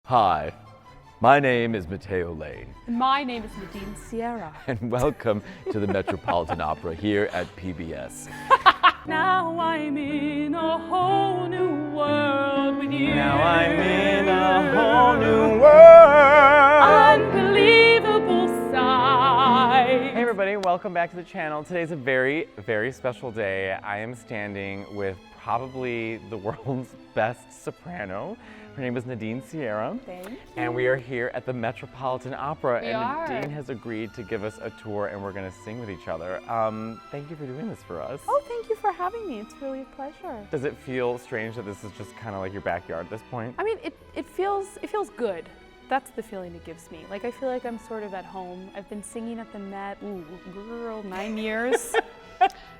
Hi, my name is Matteo Lane. And my name is Nadine Sierra. And welcome to the Metropolitan Opera here at PBS. Now I'm in a whole new world with you. Now I'm in a whole new world. Unbelievable sight. Hey everybody, welcome back to the channel. Today's a very, very special day. I am standing with probably the world's best soprano. Her name is Nadine Sierra. Thank you. And we are here at the Metropolitan Opera. We and are. Nadine has agreed to give us a tour and we're gonna sing with each other. Thank you for doing this for us. Oh, thank you for having me. It's really a pleasure. Does it feel strange that this is just kind of like your backyard at this point? I mean, it feels good. That's the feeling it gives me. Like, I feel like I'm sort of at home. I've been singing at the Met, ooh, girl, 9 years.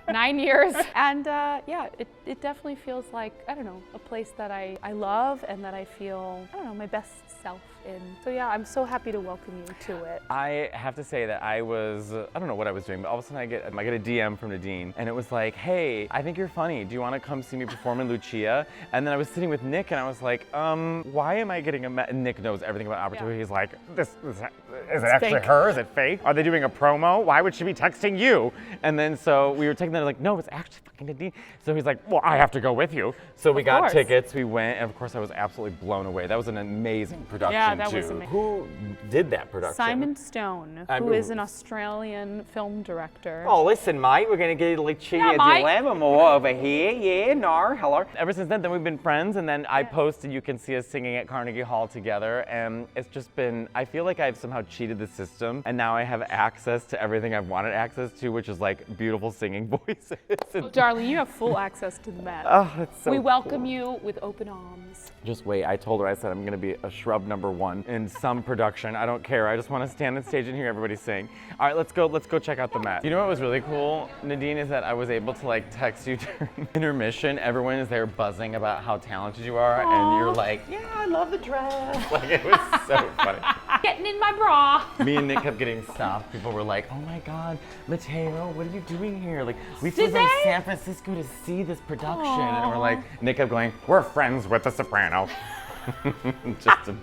9 years. And yeah, it definitely feels like, I don't know, a place that I love and that I feel, I don't know, my best self in. So yeah, I'm so happy to welcome you to it. I have to say that I don't know what I was doing, but all of a sudden I get a DM from Nadine and it was like, hey, I think you're funny. Do you want to come see me perform in Lucia? And then I was sitting with Nick and I was like, why am I getting and Nick knows everything about opera too. He's like, is it actually fake. her? Is it fake? Are they doing a promo? Why would she be texting you? And then so we were taking that like, no, it's actually fucking Nadine. So he's like, well, I have to go with you. So we got tickets, we went, and of course I was absolutely blown away. That was an amazing production that too. was amazing. Who did that production? Simon Stone, who is an Australian film director. Oh, listen, mate, we're going to get a little dilemma more over here. Yeah, no, hello. Ever since then we've been friends, and then I posted, you can see us singing at Carnegie Hall together, and it's just been, I feel like I've somehow cheated the system, and now I have access to everything I've wanted access to, which is like beautiful singing voices. Oh, darling, you have full access to the Met. Oh, that's so We welcome cool. you with open arms. Just wait, I told her, I said I'm gonna be a shrub #1 in some production. I don't care, I just wanna stand on stage and hear everybody sing. All right, let's go check out the Met. You know what was really cool, Nadine, is that I was able to like text you during intermission. Everyone is there buzzing about how talented you are, and you're like, yeah, I love the dress. Like, it was so funny. Getting in my bra. Me and Nick kept getting stopped. People were like, oh my God, Matteo, what are you doing here? Like, we flew from San Francisco to see this production. And we're like, Nick kept going, we're friends with the soprano. just to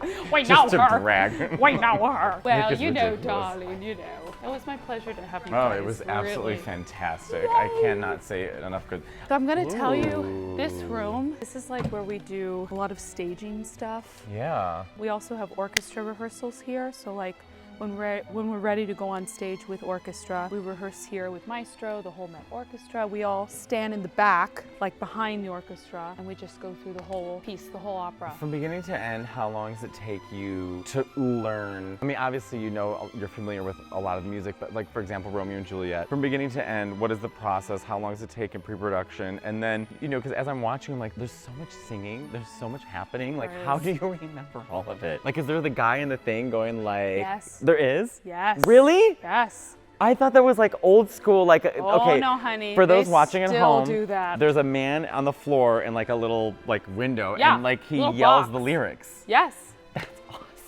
brag. Wait, not her. Well, Nick is you know, ridiculous. darling, you know. It was my pleasure to have you Oh, guys. it was absolutely really. fantastic. I cannot say enough good. So I'm gonna tell you, this room, this is like where we do a lot of staging stuff. Yeah. We also have orchestra rehearsals here, so like when we're ready to go on stage with orchestra, we rehearse here with Maestro, the whole Met Orchestra. We all stand in the back, like behind the orchestra, and we just go through the whole piece, the whole opera. From beginning to end, how long does it take you to learn? I mean, obviously you know, you're familiar with a lot of music, but like for example, Romeo and Juliet. From beginning to end, what is the process? How long does it take in pre-production? And then, you know, because as I'm watching, I'm like, there's so much singing, there's so much happening. Like, how do you remember all of it? Like, is there the guy in the thing going like, Yes. There is? Yes. Really? Yes. I thought that was like old school, like, Oh, okay. no, honey. For those They watching at still home, do that. there's a man on the floor in like a little like window, Yeah, and like he little yells box. the lyrics. Yes.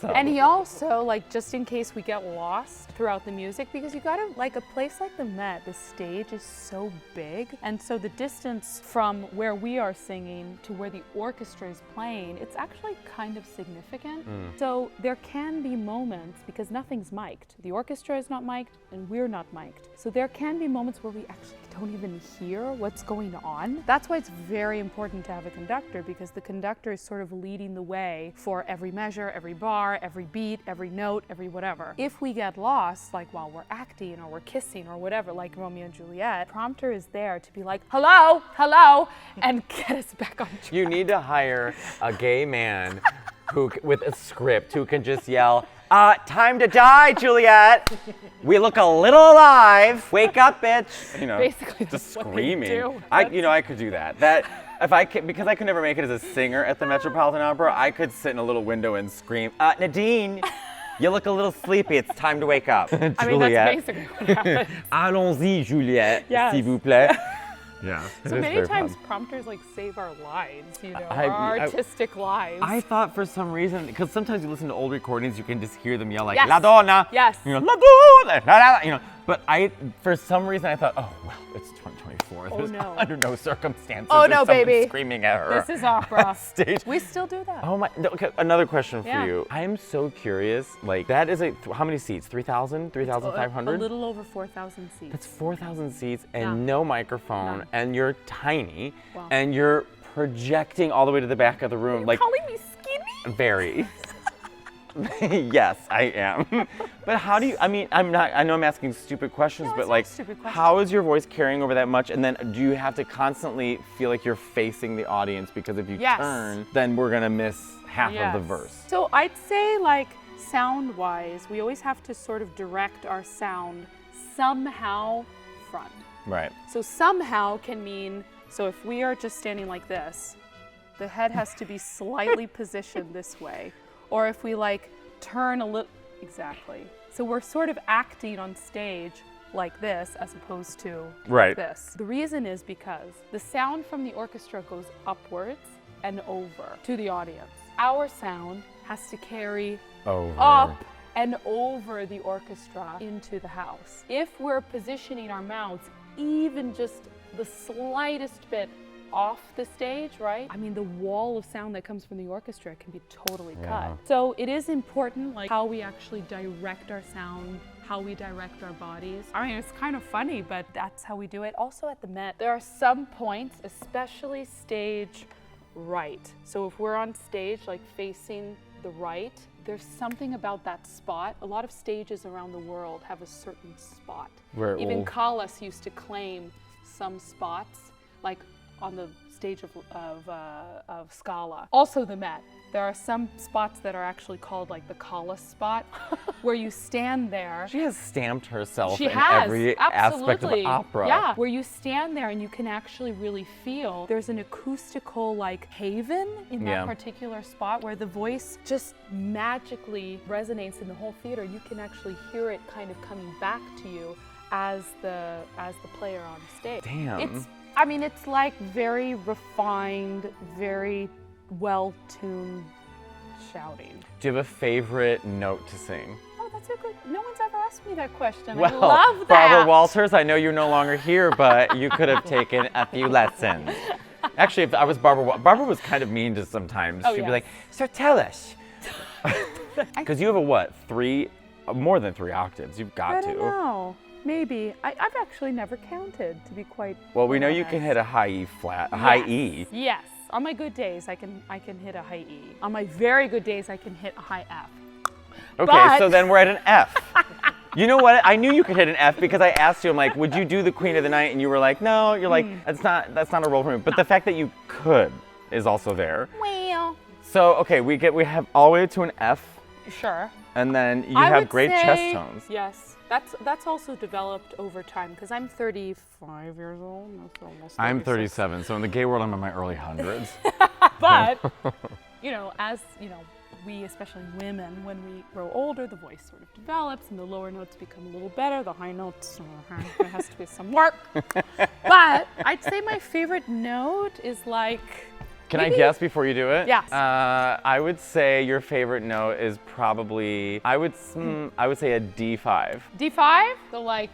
Awesome. And he also, like, just in case we get lost throughout the music, because you gotta, like, a place like the Met, the stage is so big, and so the distance from where we are singing to where the orchestra is playing, it's actually kind of significant. So there can be moments, because nothing's mic'd. The orchestra is not mic'd, and we're not mic'd. So there can be moments where we actually don't even hear what's going on. That's why it's very important to have a conductor, because the conductor is sort of leading the way for every measure, every bar, every beat, every note, every whatever. If we get lost, like while we're acting or we're kissing or whatever, like Romeo and Juliet, prompter is there to be like, hello, hello, and get us back on track. You need to hire a gay man who, with a script, who can just yell, time to die, Juliet. We look a little alive. Wake up, bitch. You know, Basically, just that's what they screaming. do. I could do that. If I could, because I could never make it as a singer at the Metropolitan Opera, I could sit in a little window and scream, Nadine, you look a little sleepy. It's time to wake up. I mean, that's basically what happens. Allons-y, Juliet, Yes. s'il vous plaît. Yeah. So many times prompters like save our lives, you know, our artistic lives. I thought for some reason, because sometimes you listen to old recordings, you can just hear them yell like, Yes. La Donna! Yes. You know, La Donna! La, la, la, you know, but for some reason I thought, oh, well, it's 2024. There's no. under no circumstances Oh, is no, someone baby. screaming at her. This is opera. Stage. We still do that. Oh my, okay, another question for Yeah. you. I'm so curious, like that is how many seats? 3,000? 3,500? A little over 4,000 seats. That's 4,000 seats and Yeah. no microphone, No. and you're tiny, Wow. and you're projecting all the way to the back of the room. You're like calling me skinny? very. Yes, I am. But how do you, I mean, I know I'm asking stupid questions, No, but it's not like, a stupid question. how is your voice carrying over that much? And then do you have to constantly feel like you're facing the audience? Because if you Yes. turn, then we're gonna miss half of the verse. So I'd say like sound-wise, we always have to sort of direct our sound somehow front. Right. So somehow can mean, so if we are just standing like this, the head has to be slightly positioned this way. Or if we like turn a little, exactly. So we're sort of acting on stage like this as opposed to Right. like this. The reason is because the sound from the orchestra goes upwards and over to the audience. Our sound has to carry Over. up and over the orchestra into the house. If we're positioning our mouths even just the slightest bit off the stage, right? I mean, the wall of sound that comes from the orchestra can be totally cut. So it is important, like how we actually direct our sound, how we direct our bodies. I mean, it's kind of funny, but that's how we do it. Also at the Met, there are some points, especially stage right. So if we're on stage, like facing the right, there's something about that spot. A lot of stages around the world have a certain spot. Where it Even will- Callas used to claim some spots, like on the stage of Scala. Also the Met. There are some spots that are actually called like the Callas spot, where you stand there. She has stamped herself She in has, every aspect of absolutely. opera. Yeah, where you stand there and you can actually really feel there's an acoustical like haven in that Yeah. particular spot where the voice just magically resonates in the whole theater. You can actually hear it kind of coming back to you as the player on stage. Damn. It's like very refined, very well-tuned shouting. Do you have a favorite note to sing? Oh, that's a good, no one's ever asked me that question. Well, I love that. Barbara Walters, I know you're no longer here, but you could have taken a few lessons. Actually, if I was Barbara was kind of mean to sometimes. Oh, She'd be yes. like, "So tell us." Because you have more than 3 octaves. You've got I to. don't know. Maybe. I've actually never counted, to be quite Well, we know you honest. can hit a high E flat, a high E. Yes. On my good days, I can hit a high E. On my very good days, I can hit a high F. Okay, But- so then we're at an F. You know what? I knew you could hit an F because I asked you. I'm like, would you do the Queen of the Night? And you were like, no. You're like, that's not a role for me. But the fact that you could is also there. Well, So okay, we have all the way to an F, sure. and then you I have would great say- chest tones. Yes. That's also developed over time because I'm 35 years old. That's almost I'm 36. 37, so in the gay world, I'm in my early hundreds. But, as, we, especially women, when we grow older, the voice sort of develops and the lower notes become a little better. The high notes, there has to be some work. But I'd say my favorite note is like, Can I maybe- guess before you do it? Yes. I would say your favorite note is probably I would say a D5. D5, so like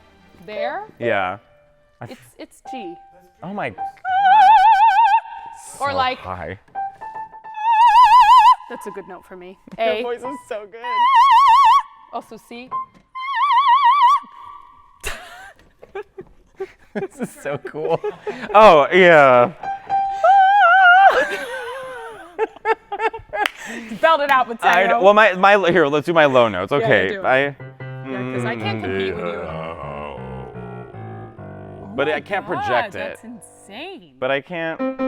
there, Yeah. it's G. Oh my God. Or So like, high. that's a good note for me. Your A, voice is so good. also C. This is so cool. Oh yeah. Spelled it out, Matteo. I know. Well, my here. Let's do my low notes. Okay. do it. Because I can't compete with you. But I can't project it. That's insane. But I can't. Okay.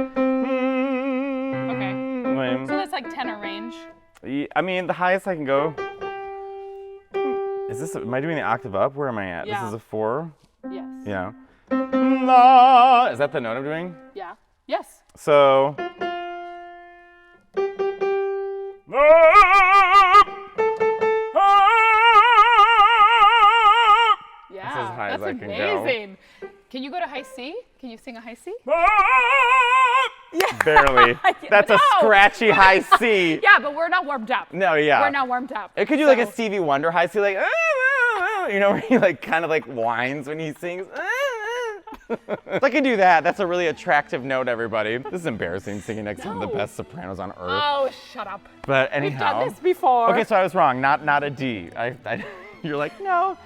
Lame. So that's like tenor range. I mean, the highest I can go. Am I doing the octave up? Where am I at? Yeah. This is a 4. Yes. Yeah. La. Is that the note I'm doing? Yeah. Yes. So. Yeah. as high as that's I can go. amazing. Can you go to high C? Can you sing a high C? Yeah. Barely. That's a scratchy high C. Yeah, but we're not warmed up. No, yeah. We're not warmed up. It could do like a Stevie Wonder high C, like, you know, where he like kind of like whines when he sings. If I can do that, that's a really attractive note, everybody. This is embarrassing, singing next to the best sopranos on earth. Oh, shut up. But anyhow. We've done this before. Okay, so I was wrong. Not a D. You're like, no,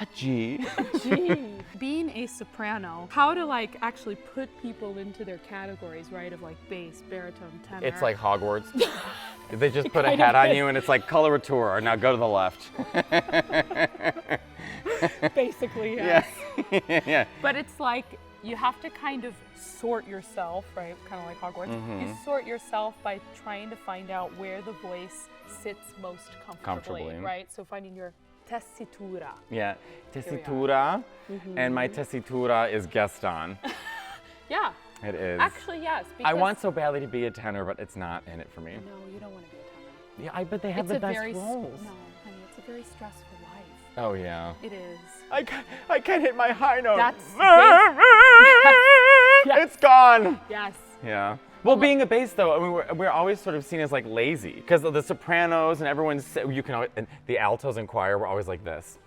a G. G. Being a soprano, how to like actually put people into their categories, right? Of like bass, baritone, tenor. It's like Hogwarts. They just put a hat on you and it's like coloratura. Now go to the left. Basically, yes. Yeah. Yeah. But it's like you have to kind of sort yourself, right? Kind of like Hogwarts. You sort yourself by trying to find out where the voice sits most comfortably. Right? So finding your tessitura. Yeah, tessitura, and my tessitura is Gaston. Yeah. It is. Actually, yes. I want so badly to be a tenor, but it's not in it for me. No, you don't want to be a tenor. Yeah, but they have the best roles. No, honey, it's a very stressful life. Oh yeah. It is. I can't hit my high note. That's It's gone. Yes. Yeah. Well, being a bass though, I mean, we're always sort of seen as like lazy because the sopranos and everyone's and the altos in choir were always like this.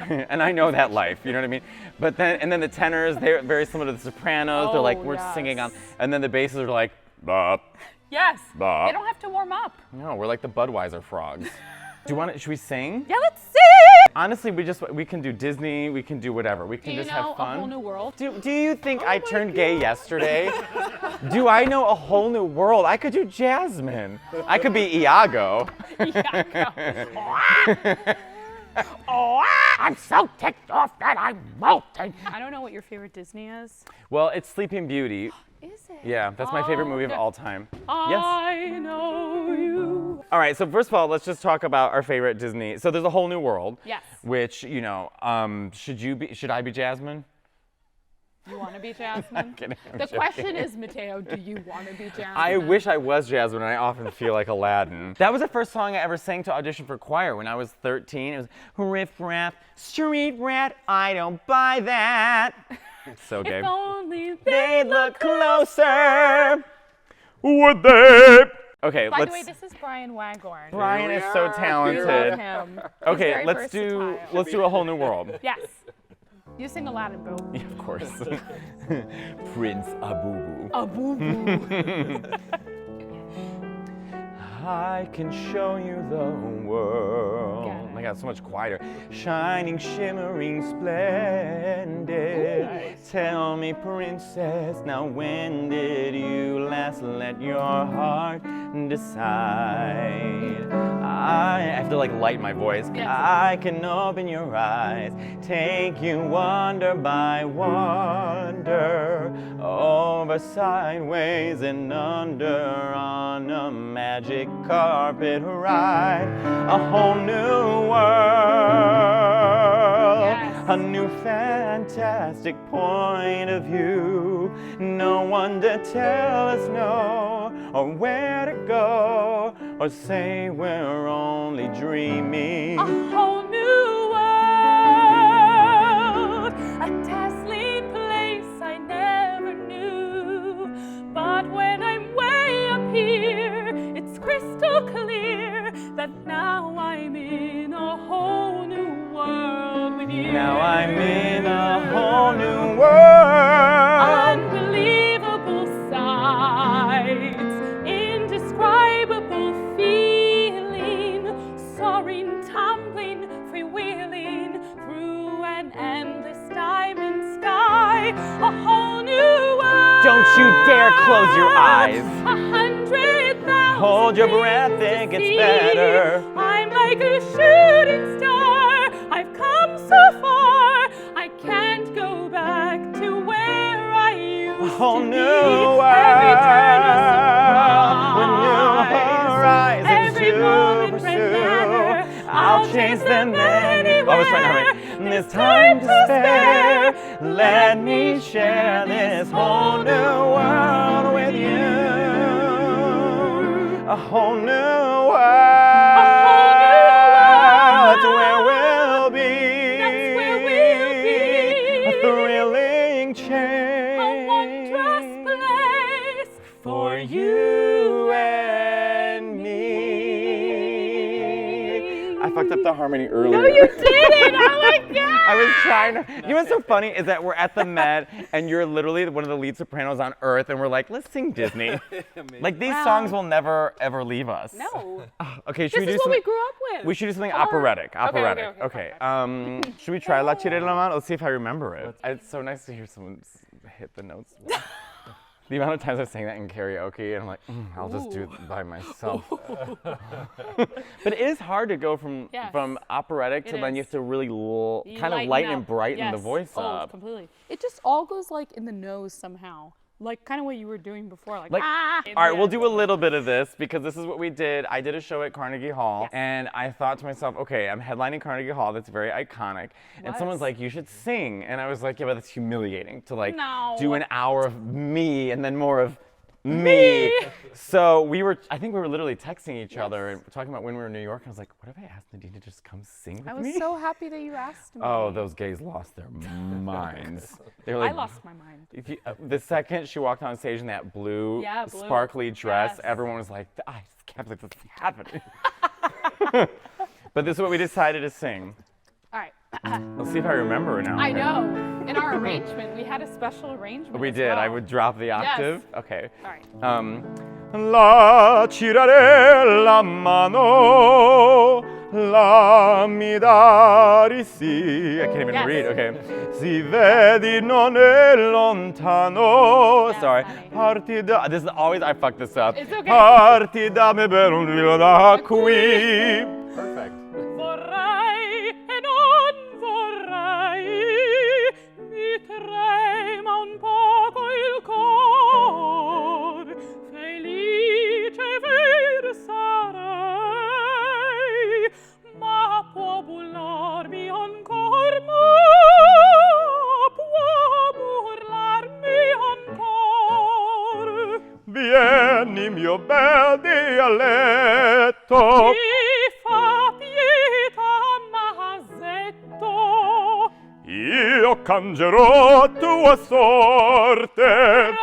And I know that life, you know what I mean? But then the tenors, they're very similar to the sopranos. They're like we're singing on, and then the basses are like bop. Yes. Bop. They don't have to warm up. No, we're like the Budweiser frogs. Should we sing? Yeah, let's sing. Honestly, we can do Disney, we can do whatever. We can just have fun. A Whole New World? Do you think I turned gay yesterday? Do I know A Whole New World? I could do Jasmine. I could be Iago. Oh, I'm so ticked off that I'm molting. I don't know what your favorite Disney is. Well, it's Sleeping Beauty. Is it? Yeah, that's my favorite movie of all time. I know you. All right, so first of all, let's just talk about our favorite Disney. So there's A Whole New World. Yes. Which, you know, should I be Jasmine? You want to be Jasmine? I'm the joking. question is, Matteo, do you want to be Jasmine? I wish I was Jasmine, and I often feel like Aladdin. That was the first song I ever sang to audition for choir when I was 13. It was Riff Raff, Street Rat, I don't buy that. So gay. If only they'd look closer, would they? Okay, By the way, this is Brian Wagorn. Brian is so We talented. love him. Okay, He's very let's do versatile. A Whole New World. Yes. You sing Aladdin, boo. Yeah, of course. Prince Abubu. Abubu. I can show you the world. Got it. Oh my God, so much quieter. Shining, shimmering, splendid. Nice. Tell me, princess, now when did you last let your heart decide? I have to like light my voice. Yes. I can open your eyes, take you wonder by wonder, over, sideways, and under on a magic carpet ride. A whole new world, Yes. a new fantastic point of view. No one to tell us no, or where to go, or say we're only dreaming. A whole new world, a dazzling place I never knew. But when I'm way up here, it's crystal clear that now I'm in a whole new world with you. Now I'm in a whole new world. Unbelievable sights, indescribable feeling, soaring, tumbling, freewheeling through an endless diamond sky. A whole new world. Don't you dare close your eyes. 100,000 Hold your breath, it gets better. I'm like a shooting star. I've come so far. I can't go back to where I used A whole to be. new world. Every turn a With new surprise. horizons Every to moment pursue. matter. I'll chase them anywhere. I was trying to hurry. There's time to spare. Let me share this whole new world with you. A whole new world. That's where we'll be. That's where we'll be. A thrilling change. I fucked up the harmony earlier. No, you didn't! Oh my god! I was trying to. You know what's so funny is that we're at the Met and you're literally one of the lead sopranos on earth, and we're like, let's sing Disney. Like these songs will never ever leave us. No. Okay, should we This do is what something? we grew up with. We should do something Or- operatic. Okay, Operatic. okay. Should we try La Chirena? Let's see if I remember it. It's so nice to hear someone hit the notes. The amount of times I've sang that in karaoke, and I'm like, I'll just do it by myself. But it is hard to go from operatic to then you have to really kind of lighten and brighten the voice up. Completely. It just all goes like in the nose somehow. Like kind of what you were doing before. Like all right, we'll do a little bit of this because this is what we did. I did a show at Carnegie Hall, and I thought to myself, okay, I'm headlining Carnegie Hall. That's very iconic. And someone's like, you should sing. And I was like, yeah, but that's humiliating to like do an hour of me and then more of me. So I think we were literally texting each other and talking about when we were in New York. And I was like, what if I asked Nadine to just come sing with me? I was so happy that you asked me. Oh, those gays lost their minds. They were like, I lost my mind. The second she walked on stage in that blue, sparkly dress, everyone was like, I just can't believe this is happening. But this is what we decided to sing. All right. Let's see if I remember it now. I know. In our arrangement, we had a special arrangement. We as did. well. I would drop the octave. Yes. Okay. All right. La cirare la mano, la mi dari si. I can't even read. Okay. Si vedi non è lontano. Sorry. honey. Parti da. This is always I fuck this up. It's okay. Parti da me per un filo da qui. Perfect. Vorrei e non vorrei, mi trema un poco il cor, felice ver sarei, ma può bullarmi ancor, può burlarmi ancor. Vieni mio bel dialetto. Fa pietà nasetto, Io cangerò tua sorte.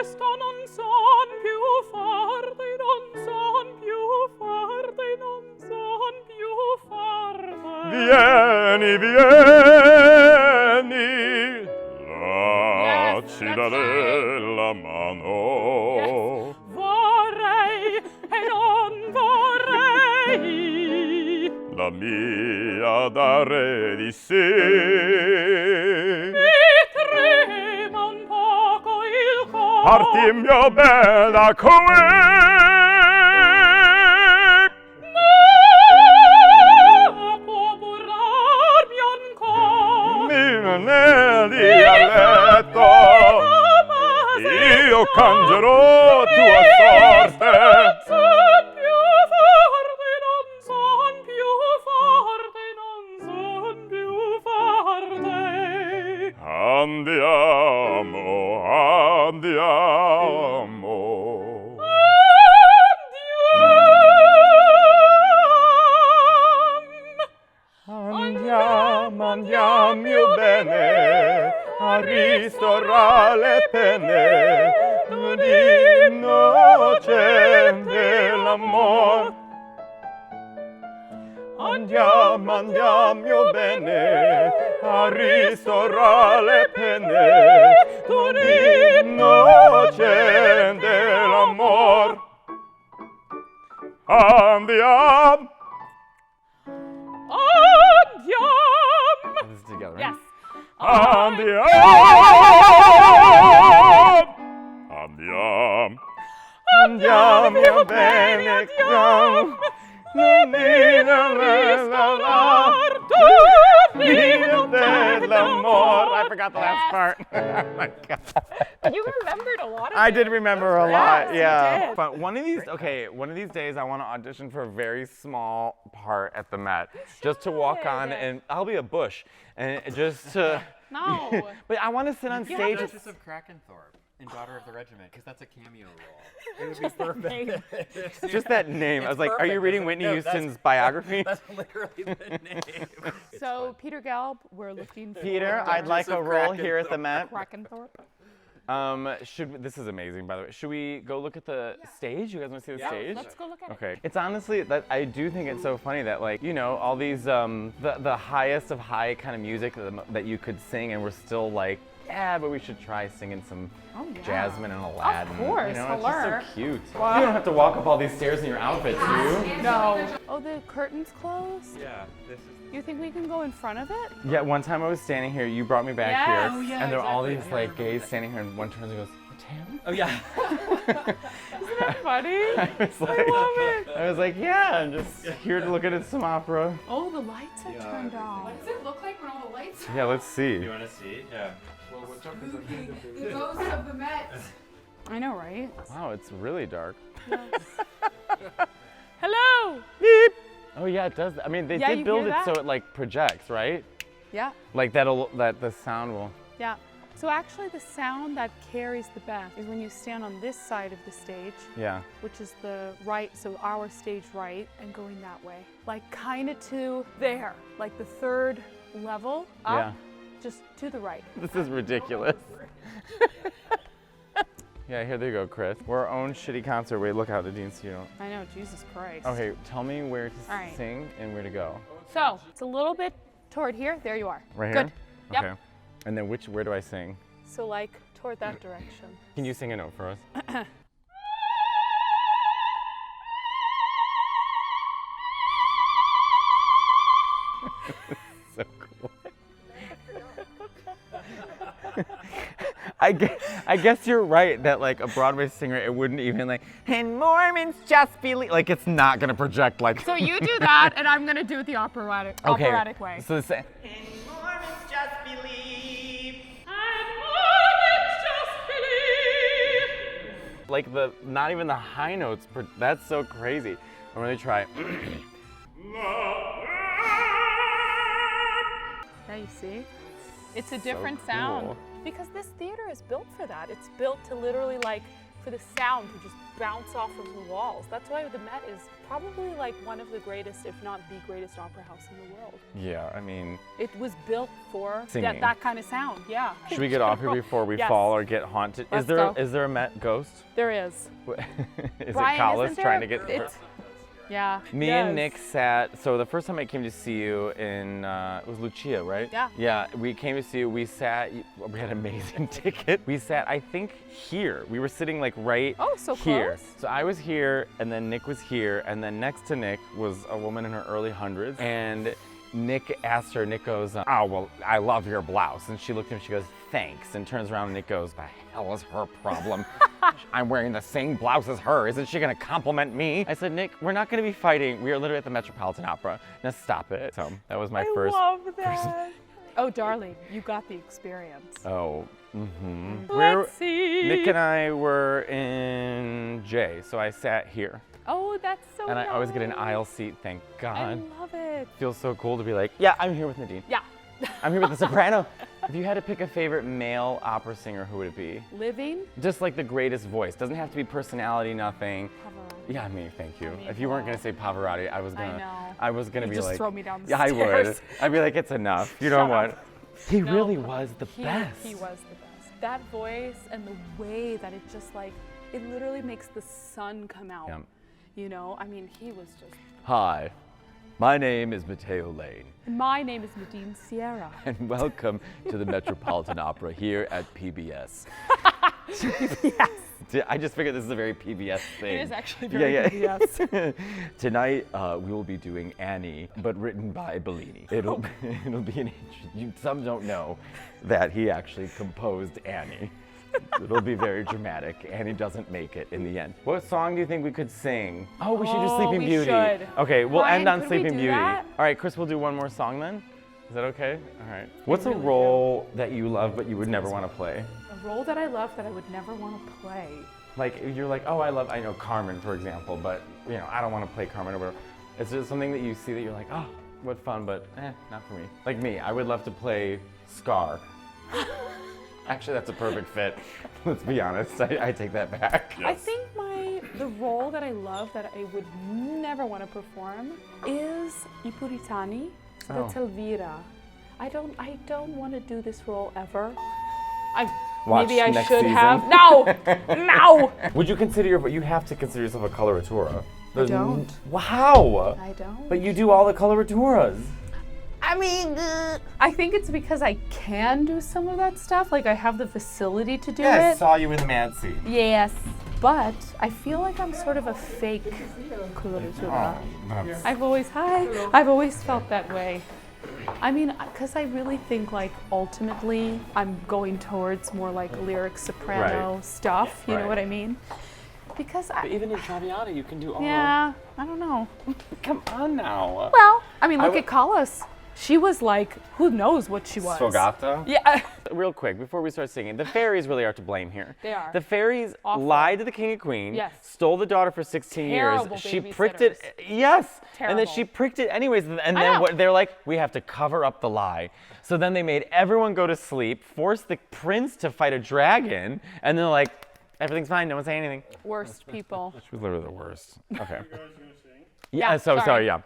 presto non son più forte, non son più forte, non son più forte. Vieni, vieni, lacci la mano. Vorrei e non vorrei, La mia dare di sì. mi trema un poco il cor. Parti mio bella qui. Ma può burlarmi ancor. Non è dialetto. Io cangerò tua sorte. Non son più forte, non son più forte. Andiamo, andiamo. Andiamo, andiamo bene a ristorare le pene di innocente l'amor. Andiamo, andiamo bene a ristorare le pene di innocente l'amor. Andiamo. This is together, right? Yes. Andiamo, andiamo, andiamo bene, andiamo. I forgot the last part. Oh my God. You remembered a lot of I did remember a lot, you yeah. did. But one of these days I want to audition for a very small part at the Met. Just to walk on, and I'll be a bush. And just to... No. But I want to sit on stage. Duchess of Krakenthorpe in Daughter of the Regiment, because that's a cameo role. It would be perfect. Just that name. I was like, are you reading Whitney Houston's biography? That's literally the name. So, Peter Gelb, we're looking for... Peter, I'd like a role here at the Met. Krakenthorpe. This is amazing, by the way. Should we go look at the stage? You guys want to see the stage? Let's go look at it. Okay. It's honestly that I do think it's so funny that like, you know, all these the highest of high kind of music that you could sing, and we're still like, yeah, but we should try singing some Jasmine and Aladdin. Of course, you know, hello. it's just so cute. You don't have to walk up all these stairs in your outfits, do you? No. Oh, the curtain's closed? Yeah, this is. You think we can go in front of it? Yeah, one time I was standing here, you brought me back here, Oh, yeah, and there were all exactly. these Yeah, I like remember gays that. standing here, and one turns and goes, Matteo? Oh yeah. Isn't that funny? I was like, yeah, I'm just here to look at some opera. Oh, the lights are turned on. What does it look like when all the lights are Yeah, let's see. You want to see? Yeah. the ghost of the Met? I know, right? Wow, it's really dark. Hello! Beep. Oh yeah, it does. I mean, they Yeah, did you build hear it so that? it like projects, right? Yeah, Like that the sound will. yeah. So actually the sound that carries the best is when you stand on this side of the stage, Yeah. which is the right, so our stage right, and going that way. Like kind of to there, like the third level up, Yeah. just to the right. This is ridiculous. Yeah, here they go, Chris. We're our own shitty concert. Wait, look out, Nadine, so you don't. I know, Jesus Christ. Okay, tell me where to All right. sing and where to go. So it's a little bit toward here. There you are. Right here? Good. Yep. Okay. And then where do I sing? So like toward that direction. Can you sing a note for us? So cool. I guess you're right that like a Broadway singer, it wouldn't even like, and Mormons just believe, like it's not gonna project like. So you do that, and I'm gonna do it the operatic way. So the And Mormons just believe. like not even the high notes, that's so crazy. I'm gonna try. Yeah, you see? It's a different sound. cool. Because this theater is built for that. It's built to literally like, for the sound to just bounce off of the walls. That's why the Met is probably like one of the greatest, if not the greatest opera house in the world. Yeah, I mean, It was built for Singing. that kind of sound, yeah. should we get off here before we Yes. fall or get haunted? Let's Is there go. is there a Met ghost? There is. Is Brian, it Collis isn't trying to there? get? It's, yeah. Me yes. and Nick sat. So the first time I came to see you in it was Lucia, right? Yeah. Yeah, we came to see you. We sat. We had an amazing ticket. We sat, I think, here. We were sitting like right Oh, so here. close. So I was here, and then Nick was here, and then next to Nick was a woman in her early hundreds, and Nick asked her. Nick goes, "Oh well, I love your blouse," and she looked at him. She goes, "Thanks," and turns around, and Nick goes, "The hell is her problem? I'm wearing the same blouse as her. Isn't she gonna compliment me?" I said, "Nick, we're not gonna be fighting. We are literally at the Metropolitan Opera. Now stop it." So that was my first. love that. Oh, darling, you got the experience. Oh, mm-hmm. Let's see. Nick and I were in J, so I sat here, Oh, that's so and I nice. always get an aisle seat. Thank I God. love it. Feels so cool to be like, yeah, I'm here with Nadine. Yeah. I'm here with the soprano. If you had to pick a favorite male opera singer, who would it be? Living. Just like the greatest voice. Doesn't have to be personality, nothing. Pavarotti. Yeah, I mean, thank you. I mean, if you weren't well, gonna say Pavarotti, I was gonna. know. I was gonna You be just like. throw me down the Yeah, I would. stairs. I'd be like, it's enough. You know Shut what? up. He No, really was the he, best. He was the best. That voice and the way that it just like, it literally makes the sun come out. Yeah. You know, I mean, he was just. Hi, my name is Matteo Lane, My name is Nadine Sierra. and welcome to the Metropolitan Opera here at PBS. Yes. I just figured this is a very PBS thing. It is actually very yeah. PBS. Tonight we will be doing Annie, but written by Bellini. It'll be an some don't know that he actually composed Annie. It'll be very dramatic. Annie doesn't make it in the end. What song do you think we could sing? Oh, we should do Oh, Sleeping we Beauty. should. Okay, we'll Brian, end on could we Sleeping do Beauty. that? All right, Chris, we'll do one more song then. Is that okay? All right. What's a really do. role that you love but you would never want to play? A role that I love that I would never want to play. Like you're like, oh, I know Carmen, for example, but you know, I don't want to play Carmen or whatever. It's just something that you see that you're like, oh, what fun, but not for me. Like me, I would love to play Scar. Actually, that's a perfect fit. Let's be honest. I take that back. I think the role that I love that I would never want to perform is I Puritani. That's Oh. Elvira. I don't want to do this role ever. watch Maybe I next should season. have. No! No! Would you consider you have to consider yourself a coloratura? don't. Wow. I don't. But you do all the coloraturas. I mean, I think it's because I can do some of that stuff. Like, I have the facility to do Yeah, I it. saw you in the mad scene. Yes. But I feel like I'm sort of a fake coloratura. I've always felt that way. I mean, because I really think, like, ultimately, I'm going towards more like lyric soprano stuff. You know what I mean? Because But even in Traviata, you can do all. yeah, I don't know. Come on now. Well, I mean, look at Callas. She was like, who knows what she was? Sfogata? Yeah. Real quick, before we start singing, the fairies really are to blame here. They are. The fairies Awful. lied to the king and queen, Yes. stole the daughter for 16 Terrible years. She pricked babysitters. it, yes. And then Terrible. she pricked it anyways. And I then know. they're like, we have to cover up the lie. So then they made everyone go to sleep, forced the prince to fight a dragon, and then like, everything's fine, no one say anything. Worst people. She was literally the worst. Okay. Yeah, Yeah, so sorry. sorry, yeah.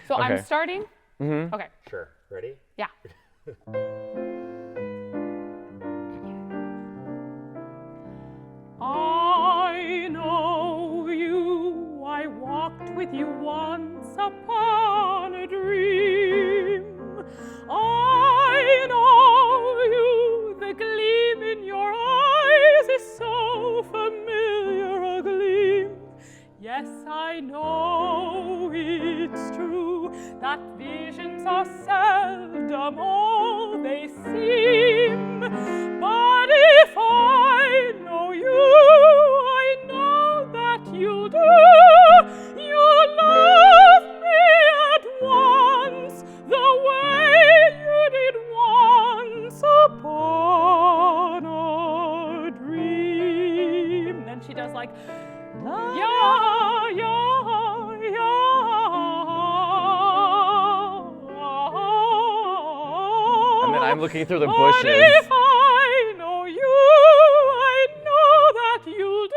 So I'm Okay. starting? Mm-hmm. Okay. Sure. Ready? Yeah. I know you, I walked with you once upon a dream. I know you, the gleam in your eyes is so familiar a gleam. Yes, I know it's true that visions are seldom all they seem. But if I know you, I know that you'll do. You'll love me at once, the way you did once upon a dream. Then she does like, yeah, yeah, yeah. And then I'm looking through the But bushes. if I know you, I know that you'll do.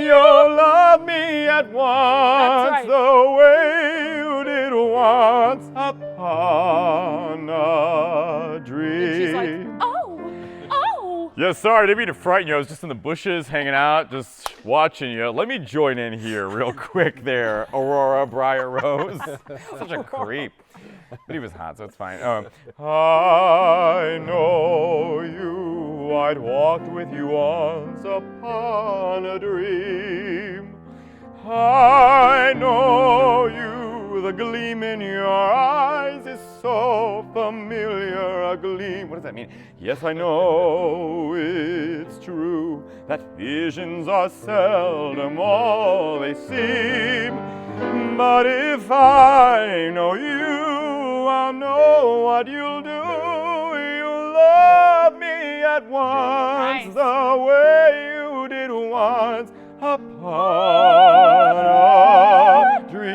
You'll love me at once, right. the way you did once upon a dream. And she's like, oh, oh. Yeah, sorry, I didn't mean to frighten you. I was just in the bushes hanging out, just watching you. Let me join in here real quick there, Aurora Briar Rose. Such a creep. But he was hot, so it's fine. I know you, I'd walked with you once upon a dream. I know you, the gleam in your eyes is so familiar a gleam. What does that mean? Yes, I know it's true that visions are seldom all they seem. But if I know you, I'll know what you'll do. You'll love me at once, Nice. the way you did once upon a dream.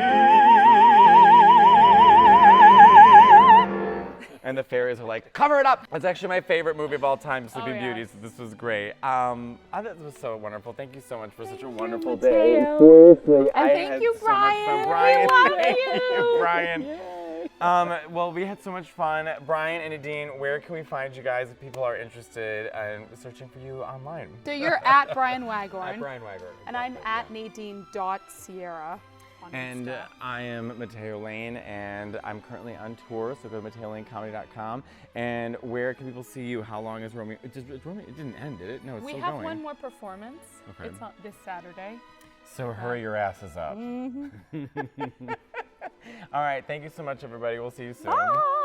And the fairies are like, cover it up. That's actually my favorite movie of all time, Sleeping yeah. Beauty. So this was great. I thought this was so wonderful. Thank you so much for such a wonderful Matteo. day. Seriously, And I thank had you, so much fun. Brian. We love Thank you. Brian. Well, we had so much fun. Brian and Nadine, where can we find you guys if people are interested in searching for you online? So you're at Brian Waghorn. At Brian Weiger. And I'm at Nadine.Sierra. on And Insta. I am Matteo Lane, and I'm currently on tour, so go to MatteoLaneComedy.com. And where can people see you? How long is Romeo? It didn't end, did it? No, it's We still have going. one more performance. Okay. It's on this Saturday. So hurry your asses up. All right, thank you so much, everybody. We'll see you soon. Bye.